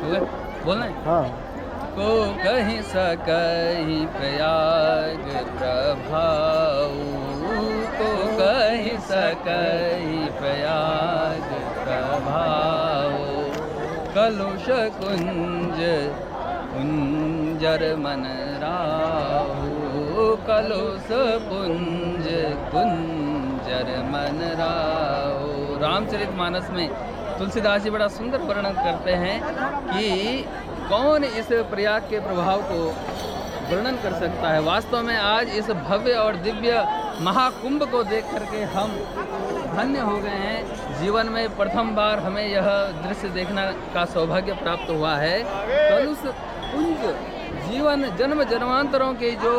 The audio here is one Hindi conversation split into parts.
बोलना है? हाँ। को कहीं सकहीं प्रयाग प्रभाऊ, को कहीं सकहीं प्रयाग प्रभाऊ, कलुष कुंज कुंजर मन राहु, कलुष कुंज कुंजर मन राहु। रामचरितमानस में तुलसीदास जी बड़ा सुंदर वर्णन करते हैं कि कौन इस प्रयाग के प्रभाव को वर्णन कर सकता है। वास्तव में आज इस भव्य और दिव्य महाकुंभ को देख करके हम धन्य हो गए हैं। जीवन में प्रथम बार हमें यह दृश्य देखने का सौभाग्य प्राप्त हुआ है। कलुष कुंज जीवन जन्म जन्मांतरों के जो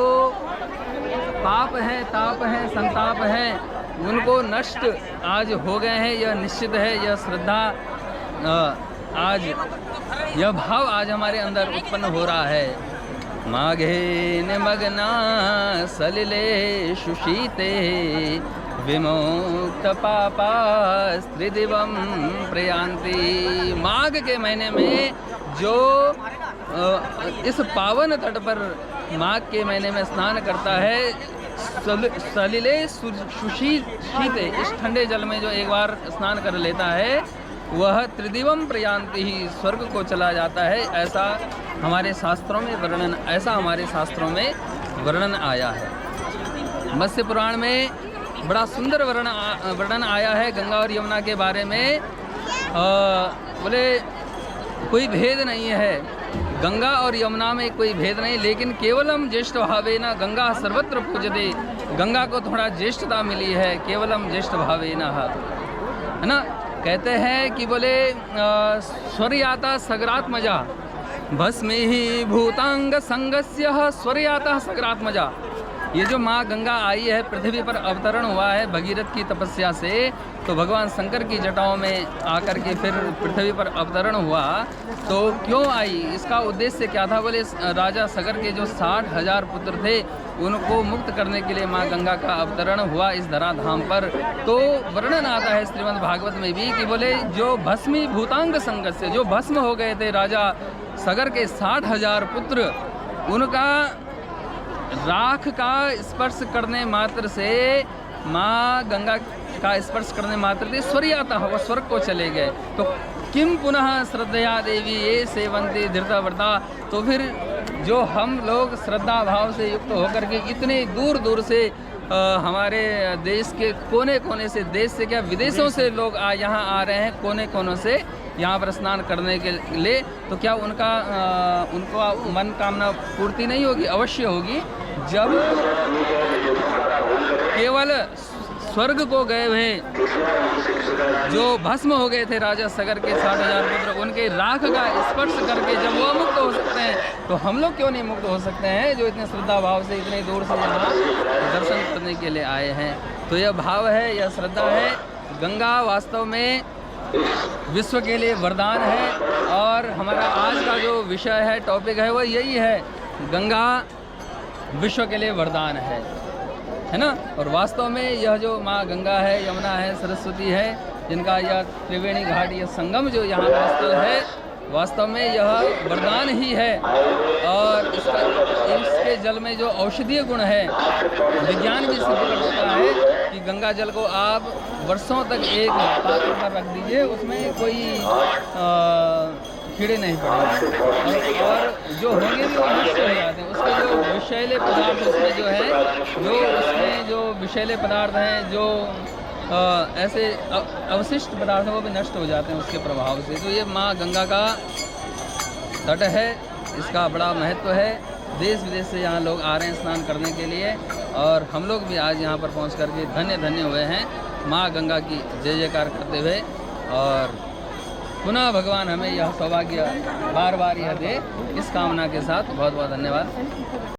पाप हैं, ताप हैं, संताप हैं, उनको नष्ट आज हो गए हैं। यह निश्चित है, यह श्रद्धा आज, यह भाव आज हमारे अंदर उत्पन्न हो रहा है। माघे निमग्ना सलिले शुशीते, विमुक्त पापा त्रिदिवम प्रयान्ति। माघ के महीने में जो इस पावन तट पर माघ के महीने में स्नान करता है, सलिले सुशीते, इस ठंडे जल में जो एक बार स्नान कर लेता है, वह त्रिदिवम प्रयान्ति ही स्वर्ग को चला जाता है। ऐसा हमारे शास्त्रों में वर्णन आया है। मत्स्य पुराण में बड़ा सुंदर वर्णन आया है गंगा और यमुना के बारे में। बोले कोई भेद नहीं है, गंगा और यमुना में कोई भेद नहीं, लेकिन केवलम ज्येष्ठ भावेना गंगा सर्वत्र पूजते। गंगा को थोड़ा ज्येष्ठता मिली है, केवलम ज्येष्ठ भावेना, है ना। कहते हैं कि बोले स्वर्याता सगरात्मजा, भस्मे ही भूतांग संगस्य स्वर्याता सगरात्मजा। ये जो माँ गंगा आई है, पृथ्वी पर अवतरण हुआ है भगीरथ की तपस्या से, तो भगवान शंकर की जटाओं में आकर के फिर पृथ्वी पर अवतरण हुआ। तो क्यों आई, इसका उद्देश्य क्या था? बोले राजा सगर के जो 60,000 पुत्र थे, उनको मुक्त करने के लिए माँ गंगा का अवतरण हुआ इस धराधाम पर। तो वर्णन आता है श्रीमद् भागवत में भी कि बोले जो भस्मी भूतांग संगस्य, जो भस्म हो गए थे राजा सगर के 60,000 पुत्र, उनका राख का स्पर्श करने मात्र से, माँ गंगा का स्पर्श करने मात्र से स्वर्याता, वह स्वर्ग को चले गए। तो किम पुनः श्रद्धया देवी ये सेवंती धृतव्रता। तो फिर जो हम लोग श्रद्धा भाव से युक्त होकर के इतने दूर दूर से हमारे देश के कोने कोने से, देश से क्या विदेशों से लोग यहाँ आ रहे हैं, कोने कोनों से यहाँ पर स्नान करने के लिए, तो क्या उनको मन कामना पूर्ति नहीं होगी? अवश्य होगी। जब केवल स्वर्ग को गए हुए जो भस्म हो गए थे राजा सगर के 60,000 पुत्र, उनके राख का स्पर्श करके जब वो मुक्त हो सकते हैं, तो हम लोग क्यों नहीं मुक्त हो सकते हैं, जो इतने श्रद्धा भाव से इतने दूर से यहाँ दर्शन करने के लिए आए हैं। तो यह भाव है, यह श्रद्धा है। गंगा वास्तव में विश्व के लिए वरदान है, और हमारा आज का जो विषय है, टॉपिक है, वो यही है, गंगा विश्व के लिए वरदान है ना। और वास्तव में यह जो माँ गंगा है, यमुना है, सरस्वती है, जिनका यह त्रिवेणी घाट, यह संगम जो यहाँ पर स्थल है, वास्तव में यह वरदान ही है। और इसके जल में जो औषधीय गुण है, विज्ञान भी सिद्ध करता है कि गंगा जल को आप वर्षों तक एक पात्र पर रख दीजिए, उसमें कोई कीड़े नहीं पड़ेंगे, और जो होंगे भी वो नष्ट हो जाते हैं। उसके जो विषैले पदार्थ उसमें जो है, उसमें जो विषैले पदार्थ हैं, जो ऐसे अवशिष्ट पदार्थ हैं, वो भी नष्ट हो जाते हैं उसके प्रभाव से। तो ये माँ गंगा का तट है, इसका बड़ा महत्व है। देश विदेश से यहाँ लोग आ रहे हैं स्नान करने के लिए, और हम लोग भी आज यहाँ पर पहुँच करके धन्य धन्य हुए हैं माँ गंगा की जय जयकार करते हुए। और पुनः भगवान हमें यह सौभाग्य बार बार यह दे, इस कामना के साथ बहुत बहुत धन्यवाद।